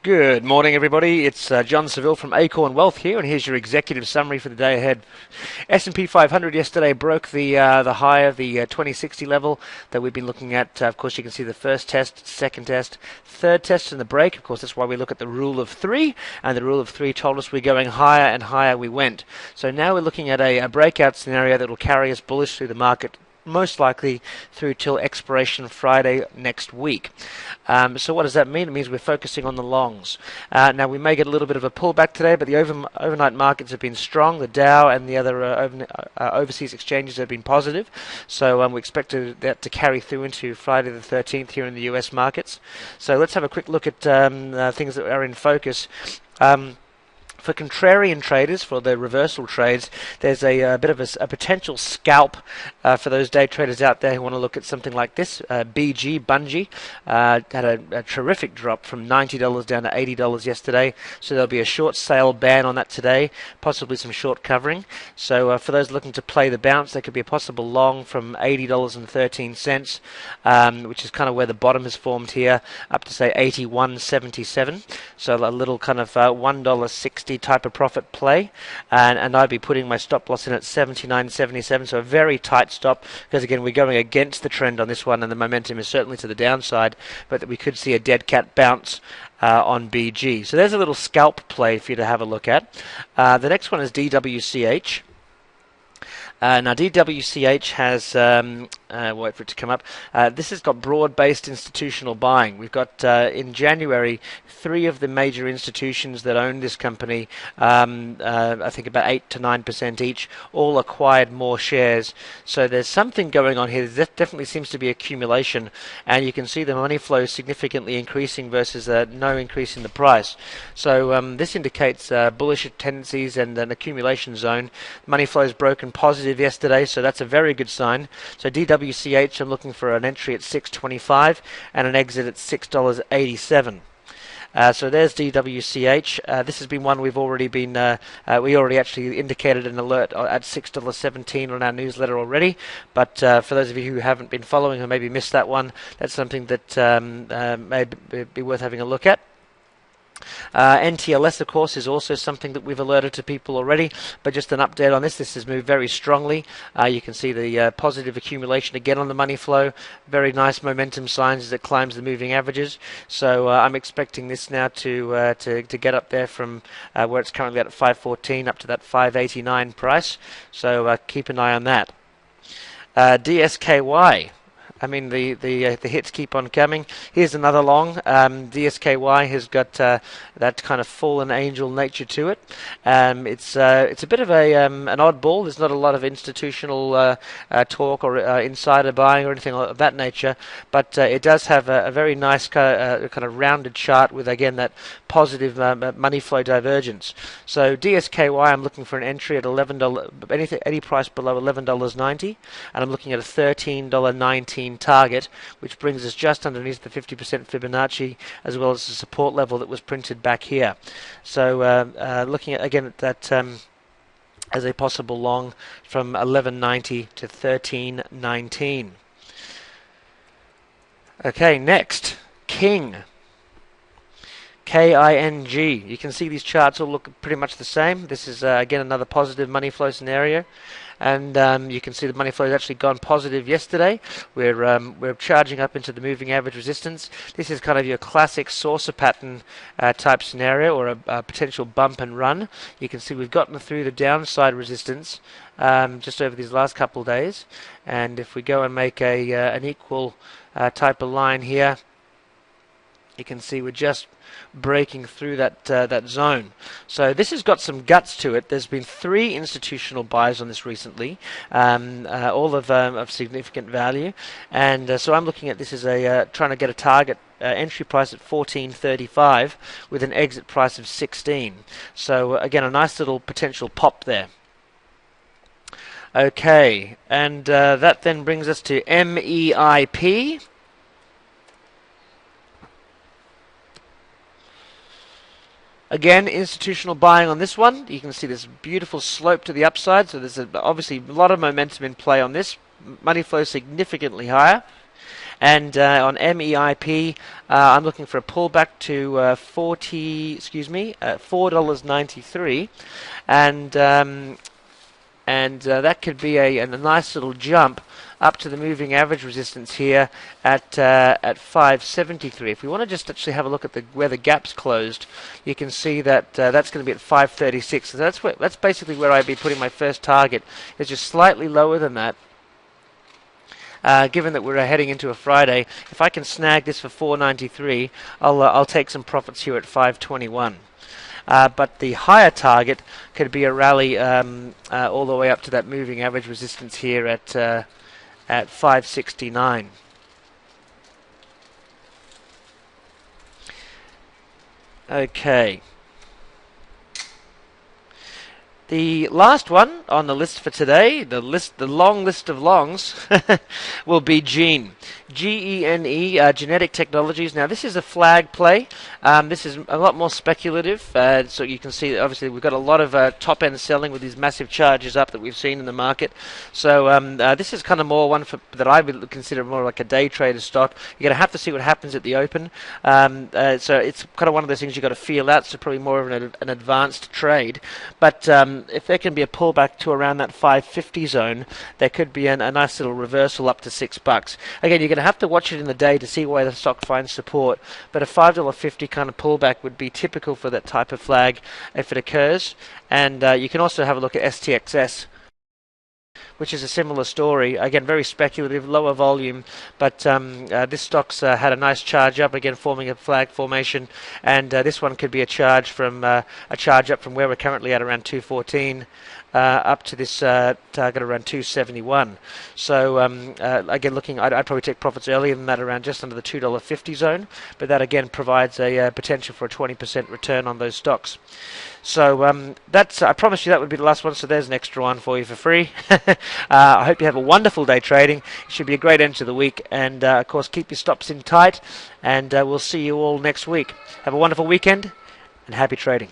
Good morning, everybody. It's John Seville from Acorn Wealth here, and here's your executive summary for the day ahead. S&P 500 yesterday broke the high of the 2060 level that we've been looking at. Of course, you can see the first test, second test, third test, and the break. Of course, that's why we look at the rule of three, and the rule of three told us we're going higher and higher we went. So now we're looking at a breakout scenario that will carry us bullish through the market, most likely through till expiration Friday next week. So what does that mean? It means we're focusing on the longs. Now we may get a little bit of a pullback today, but the overnight markets have been strong. The Dow and the other overseas exchanges have been positive. So we expect that to carry through into Friday the 13th here in the US markets. So let's have a quick look at things that are in focus. For contrarian traders, for the reversal trades, there's a bit of a potential scalp for those day traders out there who want to look at something like this. Bungie, had a terrific drop from $90 down to $80 yesterday, so there'll be a short sale ban on that today, possibly some short covering. So for those looking to play the bounce, there could be a possible long from $80.13, which is kind of where the bottom has formed here, up to say $81.77. So a little kind of $1.60 type of profit play, and I'd be putting my stop loss in at 79.77, so a very tight stop, because again we're going against the trend on this one, and the momentum is certainly to the downside, but that we could see a dead cat bounce on BG. So there's a little scalp play for you to have a look at. The next one is DWCH. Now DWCH has, wait for it to come up, this has got broad-based institutional buying. We've got, in January, 3 of the major institutions that own this company, I think about 8 to 9% each, all acquired more shares. So there's something going on here. There definitely seems to be accumulation, and you can see the money flow significantly increasing versus no increase in the price. So this indicates bullish tendencies and an accumulation zone. Money flow is broken positive yesterday, so that's a very good sign. So DWCH, I'm looking for an entry at $6.25 and an exit at $6.87. So there's DWCH. This has been one we've already been, we already actually indicated an alert at $6.17 on our newsletter already, but for those of you who haven't been following or maybe missed that one, that's something that may be worth having a look at. NTLS, of course, is also something that we've alerted to people already, but just an update on this. This has moved very strongly. You can see the positive accumulation again on the money flow. Very nice momentum signs as it climbs the moving averages. So I'm expecting this now to get up there from where it's currently at 514 up to that 589 price. So keep an eye on that. DSKY. I mean, the hits keep on coming. Here's another long. DSKY has got that kind of fallen angel nature to it. It's a bit of an oddball. There's not a lot of institutional talk or insider buying or anything of that nature, but it does have a very nice kind of rounded chart with, again, that positive money flow divergence. So DSKY, I'm looking for an entry at $11, any price below $11.90, and I'm looking at a $13.19 target, which brings us just underneath the 50% Fibonacci, as well as the support level that was printed back here. So looking at, again, at that as a possible long from 11.90 to 13.19. Okay, next, King. KING. You can see these charts all look pretty much the same. This is again another positive money flow scenario, and you can see the money flow has actually gone positive yesterday. We're charging up into the moving average resistance. This is kind of your classic saucer pattern type scenario, or a potential bump and run. You can see we've gotten through the downside resistance just over these last couple of days, and if we go and make an equal type of line here, you can see we're just breaking through that zone. So this has got some guts to it. There's been 3 institutional buys on this recently, all of significant value, and so I'm looking at this as trying to get a target entry price at $14.35 with an exit price of $16. So again, a nice little potential pop there. Okay, and that then brings us to MEIP. Again, institutional buying on this one. You can see this beautiful slope to the upside, so there's obviously a lot of momentum in play on this. Money flow significantly higher. And on MEIP, I'm looking for a pullback to $4.93, and that could be a nice little jump up to the moving average resistance here at 573. If we want to just actually have a look at where the gap's closed, you can see that that's going to be at 536. So that's basically where I'd be putting my first target. It's just slightly lower than that. Given that we're heading into a Friday, if I can snag this for 493, I'll take some profits here at 521. But the higher target could be a rally all the way up to that moving average resistance here at 569. Okay. The last one on the list for today, the long list of longs, will be Gene. Gene, Genetic Technologies. Now, this is a flag play. This is a lot more speculative. So you can see, obviously, we've got a lot of top-end selling with these massive charges up that we've seen in the market. So this is kind of more one that I would consider more like a day trader stock. You're going to have to see what happens at the open. So it's kind of one of those things you've got to feel out. So probably more of an advanced trade. But if there can be a pullback to around that 550 zone, there could be a nice little reversal up to $6. Again, you're going to have to watch it in the day to see where the stock finds support, but a $5.50 kind of pullback would be typical for that type of flag if it occurs. And you can also have a look at STXS, which is a similar story. Again, very speculative, lower volume, but this stock's had a nice charge up, again forming a flag formation, and this one could be a charge up from where we're currently at around 214 up to this target around 271. So again, I'd probably take profits earlier than that, around just under the $2.50 zone, but that again provides a potential for a 20% return on those stocks. So I promise you that would be the last one, so there's an extra one for you for free. I hope you have a wonderful day trading. It should be a great end to the week, and of course keep your stops in tight, and we'll see you all next week. Have a wonderful weekend and happy trading.